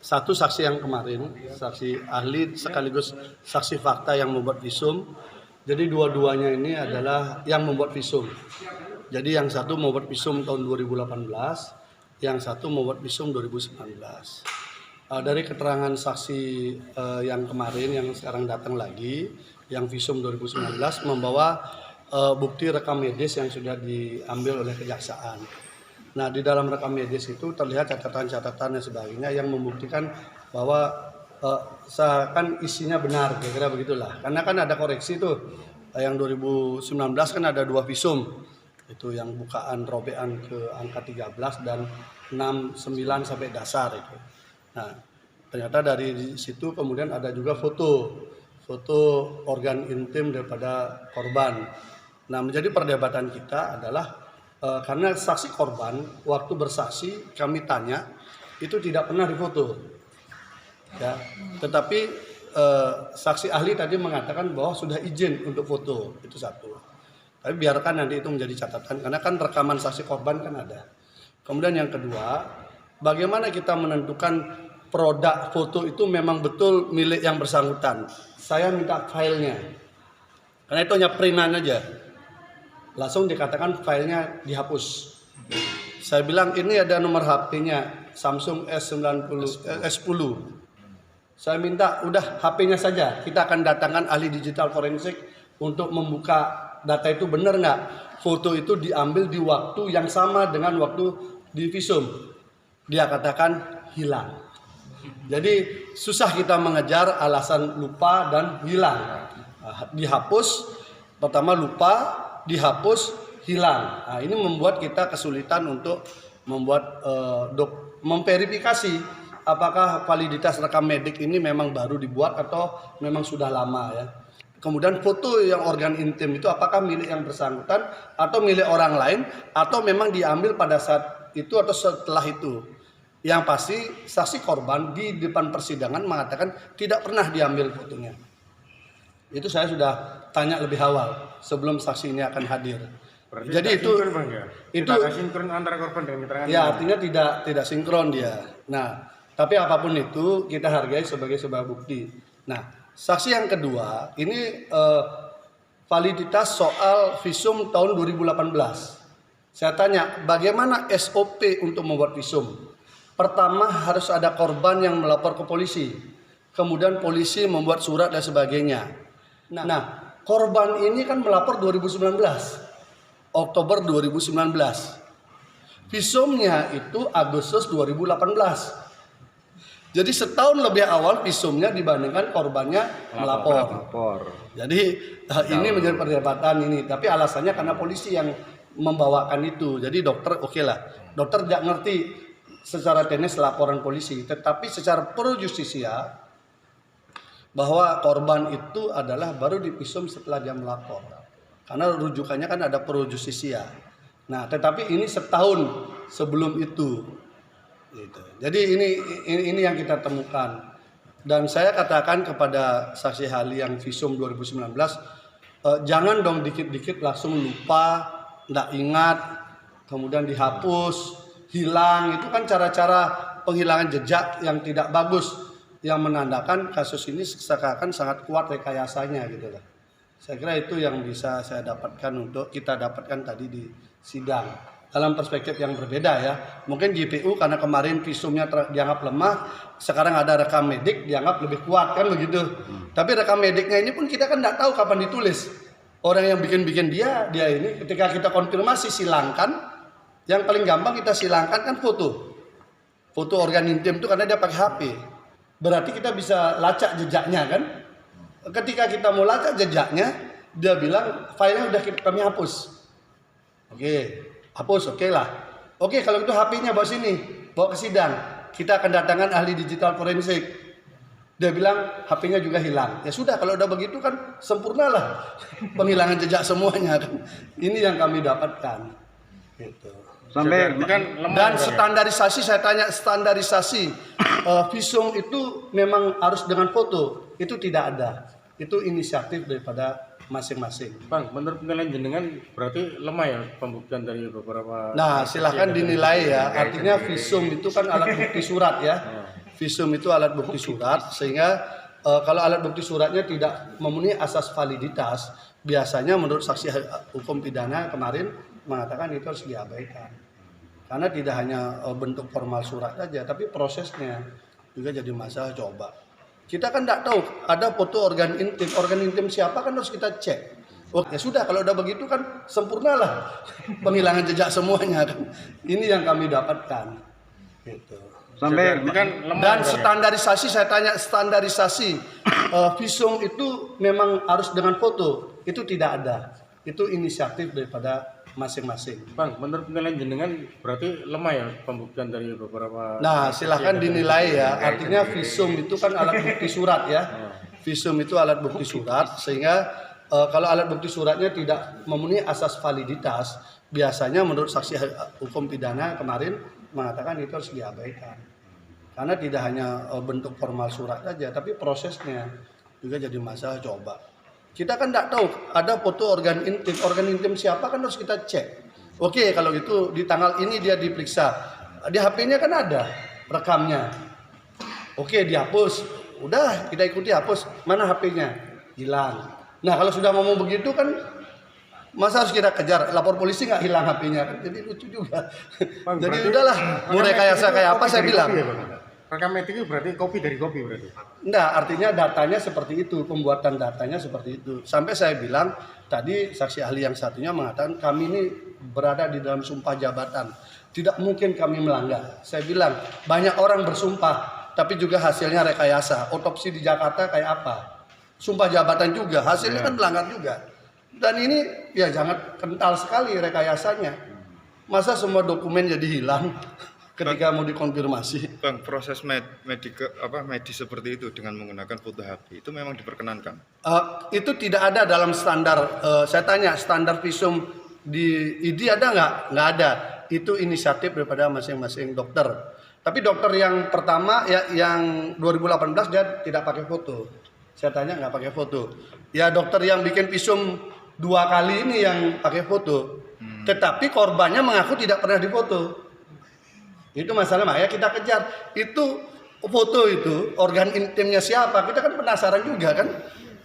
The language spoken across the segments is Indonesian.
Satu saksi yang kemarin, saksi ahli sekaligus saksi fakta yang membuat visum. Jadi dua-duanya ini adalah yang membuat visum. Jadi yang satu membuat visum tahun 2018, yang satu membuat visum 2019. Dari keterangan saksi yang kemarin, yang sekarang datang lagi, yang visum 2019 membawa bukti rekam medis yang sudah diambil oleh kejaksaan. Nah, di dalam rekam medis itu terlihat catatan-catatan dan sebagainya yang membuktikan bahwa seakan isinya benar, kira-kira begitulah. Karena kan ada koreksi tuh, yang 2019 kan ada 2 visum, itu yang bukaan robekan ke angka 13 dan 69 sampai dasar itu. Nah, ternyata dari situ kemudian ada juga foto organ intim daripada korban. Nah, menjadi perdebatan kita adalah karena saksi korban waktu bersaksi kami tanya itu tidak pernah difoto, ya. Tetapi saksi ahli tadi mengatakan bahwa sudah izin untuk foto, itu satu. Tapi biarkan nanti itu menjadi catatan karena kan rekaman saksi korban kan ada. Kemudian yang kedua, bagaimana kita menentukan produk foto itu memang betul milik yang bersangkutan? Saya minta filenya, karena itu hanya printan aja. Langsung dikatakan filenya dihapus. Saya bilang ini ada nomor HP-nya Samsung S10. Saya minta udah HP-nya saja. Kita akan datangkan ahli digital forensik untuk membuka data itu benar nggak. Foto itu diambil di waktu yang sama dengan waktu di visum. Dia katakan hilang. Jadi susah kita mengejar alasan lupa dan hilang. Dihapus, pertama lupa, dihapus, hilang. Nah, ini membuat kita kesulitan untuk membuat memverifikasi apakah validitas rekam medik ini memang baru dibuat atau memang sudah lama, ya. Kemudian foto yang organ intim itu apakah milik yang bersangkutan atau milik orang lain atau memang diambil pada saat itu atau setelah itu. Yang pasti saksi korban di depan persidangan mengatakan tidak pernah diambil fotonya. Itu saya sudah tanya lebih awal sebelum saksi ini akan hadir. Berarti jadi itu sinkron, ya? Itu tidak sinkron antara korban dan keterangan. Ya, artinya tidak sinkron dia. Nah, tapi apapun itu kita hargai sebagai sebuah bukti. Nah, saksi yang kedua ini validitas soal visum tahun 2018. Saya tanya, bagaimana SOP untuk membuat visum? Pertama harus ada korban yang melapor ke polisi. Kemudian polisi membuat surat dan sebagainya. Nah, korban ini kan melapor 2019, Oktober 2019. Visumnya itu Agustus 2018. Jadi setahun lebih awal visumnya dibandingkan korbannya melapor. Jadi ini menjadi perdebatan ini. Tapi alasannya karena polisi yang membawakan itu. Jadi dokter oke lah. Dokter tidak ngerti secara teknis laporan polisi. Tetapi secara pro justisia bahwa korban itu adalah baru divisum setelah dia melapor. Karena rujukannya kan ada pro justisia. Nah, tetapi ini setahun sebelum itu. Gitu. Jadi ini yang kita temukan. Dan saya katakan kepada saksi ahli yang visum 2019, jangan dong dikit-dikit langsung lupa, tidak ingat, kemudian dihapus, hilang. Itu kan cara-cara penghilangan jejak yang tidak bagus, yang menandakan kasus ini seakan sangat kuat rekayasanya gitu lah. Saya kira itu yang bisa saya dapatkan untuk kita dapatkan tadi di sidang. Dalam perspektif yang berbeda, ya. Mungkin JPU karena kemarin visumnya dianggap lemah, sekarang ada rekam medik dianggap lebih kuat kan begitu. Tapi rekam mediknya ini pun kita kan tidak tahu kapan ditulis. Orang yang bikin dia ini ketika kita konfirmasi silangkan, yang paling gampang kita silangkan kan foto organ intim itu karena dia pakai HP. Berarti kita bisa lacak jejaknya kan. Ketika kita mau lacak jejaknya, dia bilang filenya udah kami hapus. Oke, hapus, oke lah. Oke, kalau itu HP-nya bawa sini, bawa ke sidang. Kita akan datangkan ahli digital forensik. Dia bilang HP-nya juga hilang. Ya sudah, kalau udah begitu kan sempurnalah penghilangan jejak semuanya kan. Ini yang kami dapatkan. Gitu. Sampai Dan standarisasi, saya tanya standarisasi visum itu memang harus dengan foto, itu tidak ada. Itu inisiatif daripada masing-masing. Bang, menurut penilaian jenengan berarti lemah ya pembuktian dari beberapa. Nah, silahkan dinilai ya. Artinya visum itu kan alat bukti surat ya. Visum itu alat bukti surat, sehingga kalau alat bukti suratnya tidak memenuhi asas validitas, biasanya menurut saksi hukum pidana kemarin mengatakan itu harus diabaikan. Karena tidak hanya bentuk formal surat saja, tapi prosesnya juga jadi masalah. Coba kita kan tidak tahu ada foto organ intim siapa, kan harus kita cek. Oh ya sudah, kalau udah begitu kan sempurnalah penghilangan jejak semuanya kan. Ini yang kami dapatkan. Gitu. Sampai kan lemah. Dan standarisasi, saya tanya standarisasi visum itu memang harus dengan foto, itu tidak ada. Itu inisiatif daripada masing-masing. Bang, menurut penilaian jenengan berarti lemah ya pembuktian dari beberapa. Nah, silahkan dinilai ya. Artinya visum itu kan alat bukti surat ya. Visum itu alat bukti surat, sehingga kalau alat bukti suratnya tidak memenuhi asas validitas, biasanya menurut saksi hukum pidana kemarin mengatakan itu harus diabaikan. Karena tidak hanya bentuk formal surat saja, tapi prosesnya juga jadi masalah. Coba kita kan tidak tahu ada foto organ intim siapa, kan harus kita cek. Oke, kalau gitu di tanggal ini dia diperiksa, di HP-nya kan ada rekamnya. Oke, dihapus, udah kita ikuti hapus, mana HP-nya, hilang. Nah kalau sudah ngomong begitu kan, masa harus kita kejar, lapor polisi nggak hilang HP-nya kan, jadi lucu juga. Bang, Jadi udahlah, mau rekayasa kayak apa saya bilang. Rekam medik itu berarti kopi dari kopi berarti. Enggak, artinya datanya seperti itu, pembuatan datanya seperti itu. Sampai saya bilang, tadi saksi ahli yang satunya mengatakan kami ini berada di dalam sumpah jabatan. Tidak mungkin kami melanggar. Saya bilang, banyak orang bersumpah, tapi juga hasilnya rekayasa. Otopsi di Jakarta kayak apa? Sumpah jabatan juga, hasilnya kan melanggar juga. Dan ini ya jangan kental sekali rekayasanya. Masa semua dokumen jadi hilang ketika mau dikonfirmasi? Bang, proses medis seperti itu dengan menggunakan foto HP itu memang diperkenankan? Itu tidak ada dalam standar. Saya tanya standar visum di ID ada nggak? Nggak ada. Itu inisiatif daripada masing-masing dokter. Tapi dokter yang pertama ya yang 2018 dia tidak pakai foto. Saya tanya nggak pakai foto. Ya dokter yang bikin visum 2 kali ini yang pakai foto. Tetapi korbannya mengaku tidak pernah difoto. Itu masalah, makanya kita kejar. Itu foto itu organ intimnya siapa? Kita kan penasaran juga kan.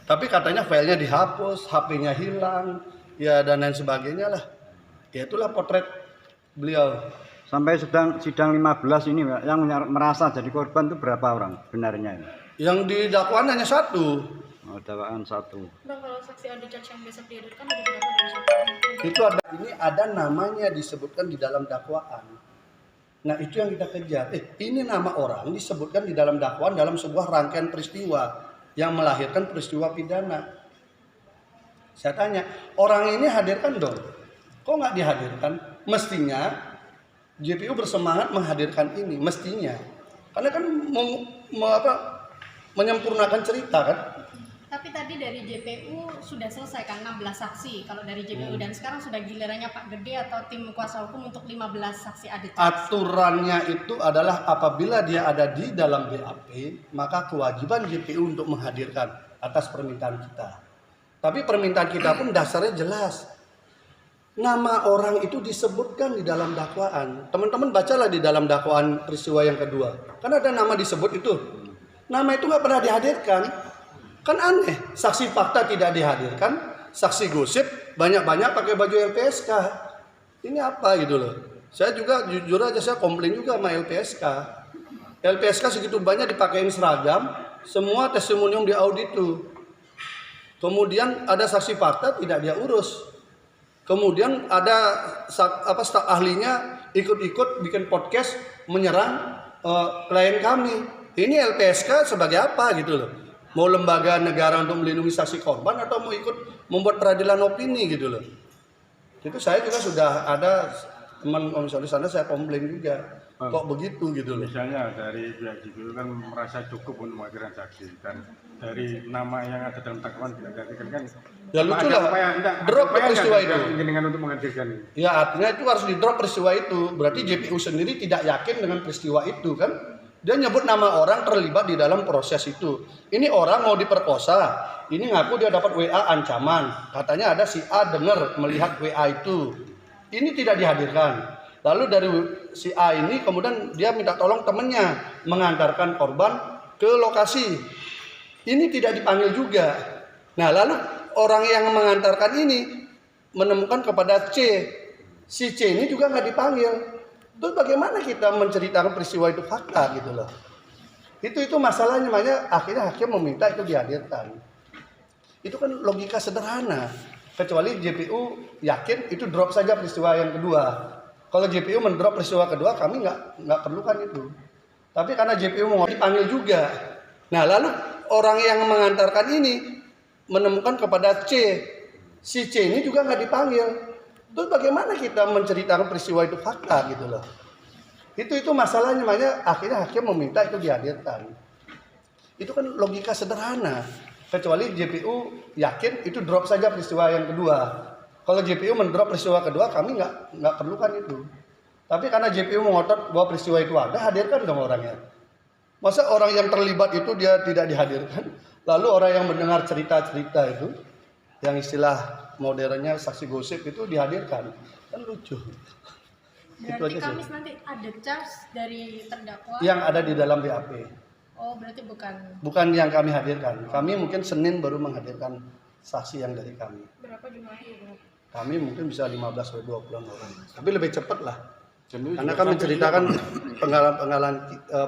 Tapi katanya filenya dihapus, HP-nya hilang, ya dan lain sebagainya lah. Ya itulah potret beliau. Sampai sidang 15 ini yang merasa jadi korban itu berapa orang benarnya ini? Yang di dakwaan hanya 1. Oh, dakwaan 1. Bang, kalau saksi audit yang besok dihadirkan ada berapa dari siapa? Itu ada, ini ada namanya disebutkan di dalam dakwaan. Nah itu yang kita kejar. Ini nama orang disebutkan di dalam dakwaan dalam sebuah rangkaian peristiwa yang melahirkan peristiwa pidana. Saya tanya, orang ini hadirkan dong. Kok nggak dihadirkan? Mestinya JPU bersemangat menghadirkan ini, mestinya. Karena kan menyempurnakan cerita kan. Tapi tadi dari JPU sudah selesai kan 16 saksi kalau dari JPU dan sekarang sudah gilirannya Pak Gede atau tim kuasa hukum untuk 15 saksi adik. Aturannya itu adalah apabila dia ada di dalam BAP, maka kewajiban JPU untuk menghadirkan atas permintaan kita. Tapi permintaan kita pun dasarnya jelas. Nama orang itu disebutkan di dalam dakwaan. Teman-teman bacalah di dalam dakwaan peristiwa yang kedua. Kan ada nama disebut itu. Nama itu nggak pernah dihadirkan. Kan aneh, saksi fakta tidak dihadirkan, saksi gosip banyak-banyak pakai baju LPSK. Ini apa gitu loh. Saya juga jujur aja saya komplain juga sama LPSK. LPSK segitu banyak dipakein seragam, semua testimonium diaudit tuh. Kemudian ada saksi fakta tidak dia urus. Kemudian ada staf ahlinya ikut-ikut bikin podcast menyerang klien kami. Ini LPSK sebagai apa gitu loh. Mau lembaga negara untuk melindungi saksi korban atau mau ikut membuat peradilan opini gitu loh. Itu saya juga sudah ada teman komisaris sana saya komplain juga. Kok begitu gitu loh. Misalnya dari pihak JPU kan merasa cukup untuk menghadirkan saksi dan dari nama yang ada dalam dakwaan tidak dihadirkan kan. Ya lucu lah. Drop peristiwa itu. Dengan untuk menghadirkan. Ya artinya itu harus di drop peristiwa itu. Berarti JPU sendiri tidak yakin dengan peristiwa itu kan. Dia nyebut nama orang terlibat di dalam proses itu. Ini orang mau diperkosa, ini ngaku dia dapat WA ancaman. Katanya ada si A dengar melihat WA itu. Ini tidak dihadirkan. Lalu dari si A ini kemudian dia minta tolong temannya mengantarkan korban ke lokasi. Ini tidak dipanggil juga. Nah, lalu orang yang mengantarkan ini menemukan kepada C. Si C ini juga nggak dipanggil. Terus bagaimana kita menceritakan peristiwa itu fakta gitu loh. Itu masalahnya, makanya akhirnya hakim meminta itu dihadirkan. Itu kan logika sederhana. Kecuali JPU yakin itu drop saja peristiwa yang kedua. Kalau JPU mendrop peristiwa kedua, kami nggak perlukan itu. Tapi karena JPU mau dipanggil juga. Nah, lalu orang yang mengantarkan ini menemukan kepada C. Si C ini juga nggak dipanggil. Terus bagaimana kita menceritakan peristiwa itu fakta gitu loh. Itu masalahnya, makanya akhirnya hakim meminta itu dihadirkan. Itu kan logika sederhana. Kecuali JPU yakin itu drop saja peristiwa yang kedua. Kalau JPU mendrop peristiwa kedua, kami nggak perlukan itu. Tapi karena JPU mengotot bahwa peristiwa itu ada, hadirkan dong orangnya. Masa orang yang terlibat itu dia tidak dihadirkan? Lalu orang yang mendengar cerita-cerita itu, yang istilah modernnya saksi gosip itu dihadirkan, kan lucu. Berarti Kamis nanti ada charge dari terdakwa Yang ada di dalam BAP. Oh, berarti Bukan yang kami hadirkan. Kami mungkin Senin baru menghadirkan saksi yang dari kami. berapa jumlahnya? Kami mungkin bisa 15 sampai 20 orang. Tapi lebih cepat lah. Dan Karena kami menceritakan pengalaman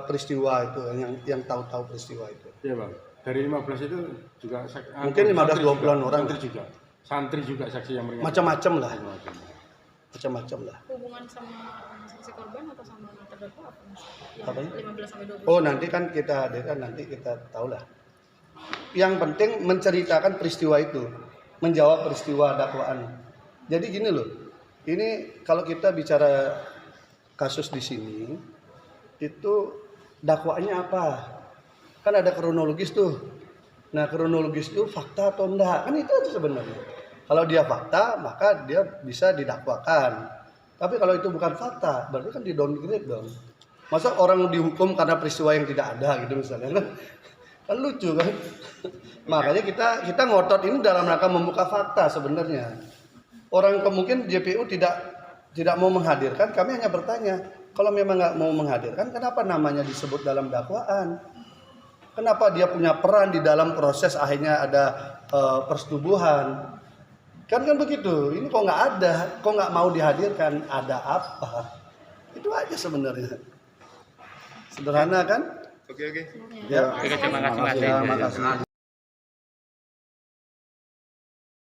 peristiwa itu, yang tahu-tahu peristiwa itu. Iya bang, dari 15 itu juga Mungkin 15-20 orang. Santri juga saksi yang meringankan. Macam-macam lah. Macam-macam lah. Hubungan sama saksi korban atau sama terdakwa apa? Apa ini? 15 sampai 20. Oh, nanti kan kita hadirkan, nanti kita tahulah. Yang penting menceritakan peristiwa itu, menjawab peristiwa dakwaan. Jadi gini loh, ini kalau kita bicara kasus di sini, itu dakwaannya apa? Kan ada kronologis tuh. Nah, kronologis itu fakta atau enggak? Kan itu aja sebenarnya. Kalau dia fakta, maka dia bisa didakwakan. Tapi kalau itu bukan fakta, berarti kan di downgrade dong. Masa orang dihukum karena peristiwa yang tidak ada gitu misalnya, kan lucu kan? Makanya kita ngotot ini dalam rangka membuka fakta sebenarnya. Orang mungkin JPU tidak mau menghadirkan, kami hanya bertanya, kalau memang nggak mau menghadirkan, kenapa namanya disebut dalam dakwaan? Kenapa dia punya peran di dalam proses akhirnya ada persetubuhan? Kan begitu. Ini kok nggak ada, kok nggak mau dihadirkan, ada apa? Itu aja sebenarnya. Sederhana kan? Oke. Ya. Oke, terima kasih Mas. Terima kasih.